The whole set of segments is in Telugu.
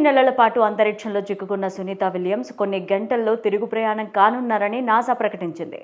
నెలల పాటు అంతరిక్షంలో చిక్కుకున్న సునీత విలియమ్స్ కొన్ని గంటల్లో తిరుగు ప్రయాణం కానున్నారని నాసా ప్రకటించింది.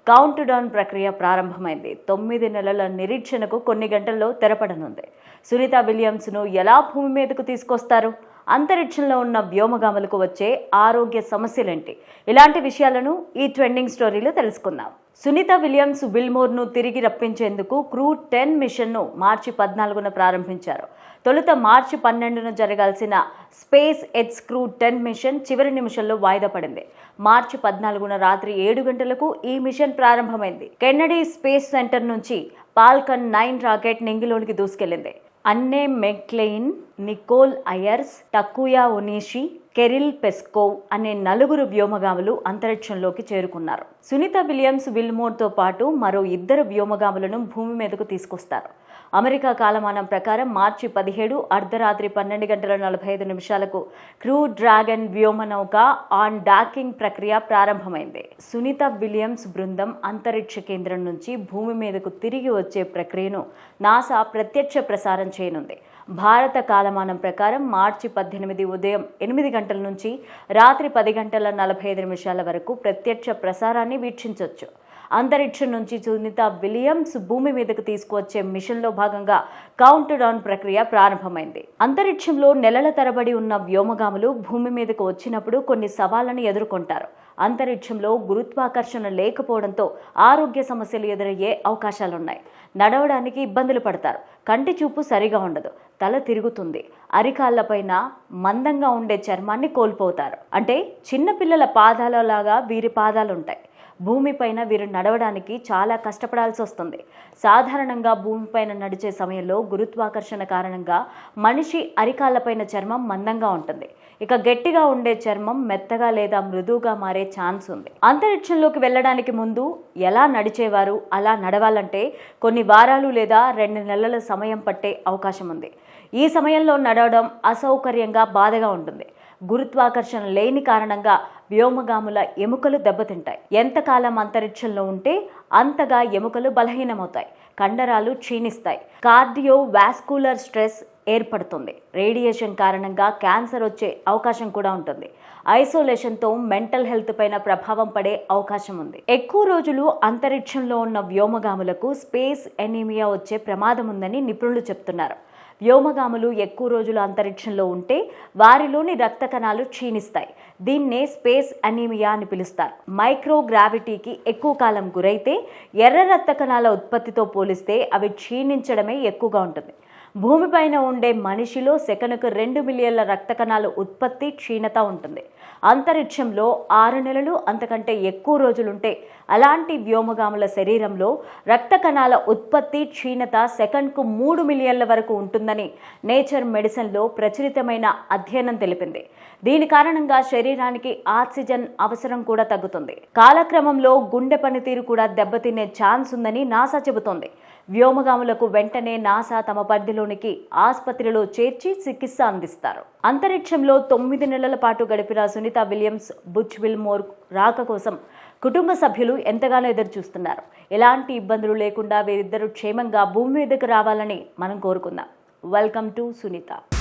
కౌంట్ డౌన్ ప్రక్రియ ప్రారంభమైంది. 9 నెలల నిరీక్షణకు కొన్ని గంటల్లో తెరపడనుంది. సునీత విలియమ్స్ను ఎలా భూమి మీదకు తీసుకొస్తారు? అంతరిక్షంలో ఉన్న వ్యోమగాములకు వచ్చే ఆరోగ్య సమస్యలేంటి? ఇలాంటి విషయాలను ఈ ట్రెండింగ్ స్టోరీలో తెలుసుకుందాం. సునీత విలియమ్స్ విల్మోర్ను తిరిగి రప్పించేందుకు క్రూ 10 మిషన్ను మార్చి 14న ప్రారంభించారు. తొలుత మార్చి 12న జరగాల్సిన స్పేస్ ఎక్స్ క్రూ 10 మిషన్ చివరి నిమిషంలో వాయిదా పడింది. మార్చి 14న రాత్రి 7 గంటలకు ఈ మిషన్ ప్రారంభమైంది. కెన్నడీ స్పేస్ సెంటర్ నుంచి ఫాల్కన్ 9 రాకెట్ నింగిలోనికి దూసుకెళ్లింది. Anne McClain, Nicole Ayers, Takuya Onishi, Kirill Peskov అనే 4 వ్యోమగాములు అంతరిక్షంలోకి చేరుకున్నారు. సునీత విలియమ్స్ విల్మోర్తో పాటు మరో 2 వ్యోమగాములను భూమి మీదకు తీసుకొస్తారు. అమెరికా కాలమానం ప్రకారం మార్చి 17 అర్ధరాత్రి 12:45 క్రూ డ్రాగన్ వ్యోమనౌక ఆన్ డాకింగ్ ప్రక్రియ ప్రారంభమైంది. సునీత విలియమ్స్ బృందం అంతరిక్ష కేంద్రం నుంచి భూమి మీదకు తిరిగి వచ్చే ప్రక్రియను నాసా ప్రత్యక్ష ప్రసారం చేయనుంది. భారత కాలమానం ప్రకారం మార్చి 18 ఉదయం 8 గంటల నుంచి రాత్రి 10:45 వరకు ప్రత్యక్ష ప్రసారాన్ని వీక్షించవచ్చు. అంతరిక్షం నుంచి సునీత విలియమ్స్ భూమి మీదకు తీసుకువచ్చే మిషన్లో భాగంగా కౌంట్ డౌన్ ప్రక్రియ ప్రారంభమైంది. అంతరిక్షంలో నెలల తరబడి ఉన్న వ్యోమగాములు భూమి మీదకు వచ్చినప్పుడు కొన్ని సవాళ్లను ఎదుర్కొంటారు. అంతరిక్షంలో గురుత్వాకర్షణ లేకపోవడంతో ఆరోగ్య సమస్యలు ఎదురయ్యే అవకాశాలున్నాయి. నడవడానికి ఇబ్బందులు పడతారు. కంటి చూపు సరిగా ఉండదు. తల తిరుగుతుంది. అరికాళ్లపైన మందంగా ఉండే చర్మాన్ని కోల్పోతారు. అంటే చిన్నపిల్లల పాదాలలాగా వీరి పాదాలుంటాయి. భూమిపైన వీరు నడవడానికి చాలా కష్టపడాల్సి వస్తుంది. సాధారణంగా భూమిపైన నడిచే సమయంలో గురుత్వాకర్షణ కారణంగా మనిషి అరికాళ్లపైన చర్మం మందంగా ఉంటుంది. ఇక గట్టిగా ఉండే చర్మం మెత్తగా లేదా మృదువుగా మారే ఛాన్స్ ఉంది. అంతరిక్షంలోకి వెళ్ళడానికి ముందు ఎలా నడిచేవారు అలా నడవాలంటే కొన్ని వారాలు లేదా 2 నెలల సమయం పట్టే అవకాశం ఉంది. ఈ సమయంలో నడవడం అసౌకర్యంగా బాధగా ఉంటుంది. గురుత్వాకర్షణ లేని కారణంగా వ్యోమగాముల ఎముకలు దెబ్బతింటాయి. ఎంతకాలం అంతరిక్షంలో ఉంటే అంతగా ఎముకలు బలహీనమవుతాయి. కండరాలు క్షీణిస్తాయి. కార్డియో వాస్కులర్ స్ట్రెస్ ఏర్పడుతుంది. రేడియేషన్ కారణంగా క్యాన్సర్ వచ్చే అవకాశం కూడా ఉంటుంది. ఐసోలేషన్తో మెంటల్ హెల్త్ పైన ప్రభావం పడే అవకాశం ఉంది. ఎక్కువ రోజులు అంతరిక్షంలో ఉన్న వ్యోమగాములకు స్పేస్ ఎనీమియా వచ్చే ప్రమాదం ఉందని నిపుణులు చెప్తున్నారు. వ్యోమగాములు ఎక్కువ రోజులు అంతరిక్షంలో ఉంటే వారిలోని రక్త కణాలు క్షీణిస్తాయి. దీన్నే స్పేస్ అనీమియా అని పిలుస్తారు. మైక్రోగ్రావిటీకి ఎక్కువ కాలం గురైతే ఎర్ర రక్త కణాల ఉత్పత్తితో పోలిస్తే అవి క్షీణించడమే ఎక్కువగా ఉంటుంది. భూమిపైన ఉండే మనిషిలో సెకనుకు 2 మిలియన్ల రక్త కణాల ఉత్పత్తి క్షీణత ఉంటుంది. అంతరిక్షంలో 6 నెలలు అంతకంటే ఎక్కువ రోజులుంటే అలాంటి వ్యోమగాముల శరీరంలో రక్త కణాల ఉత్పత్తి క్షీణత సెకన్కు 3 మిలియన్ల వరకు ఉంటుందని నేచర్ మెడిసిన్లో ప్రచురితమైన అధ్యయనం తెలిపింది. దీని కారణంగా శరీరానికి ఆక్సిజన్ అవసరం కూడా తగ్గుతుంది. కాలక్రమంలో గుండె పనితీరు కూడా దెబ్బతినే ఛాన్స్ ఉందని నాసా చెబుతోంది. వ్యోమగాములకు వెంటనే నాసా తమ పరిధిలోనికి ఆసుపత్రిలో చేర్చి చికిత్స అందిస్తారు. అంతరిక్షంలో 9 నెలల పాటు గడిపిన సునీత విలియమ్స్ బుచ్ విల్మోర్ రాక కోసం కుటుంబ సభ్యులు ఎంతగానో ఎదురు చూస్తున్నారు. ఎలాంటి ఇబ్బందులు లేకుండా వీరిద్దరూ క్షేమంగా భూమి మీదకు రావాలని మనం కోరుకుందాం. Welcome to Sunitha.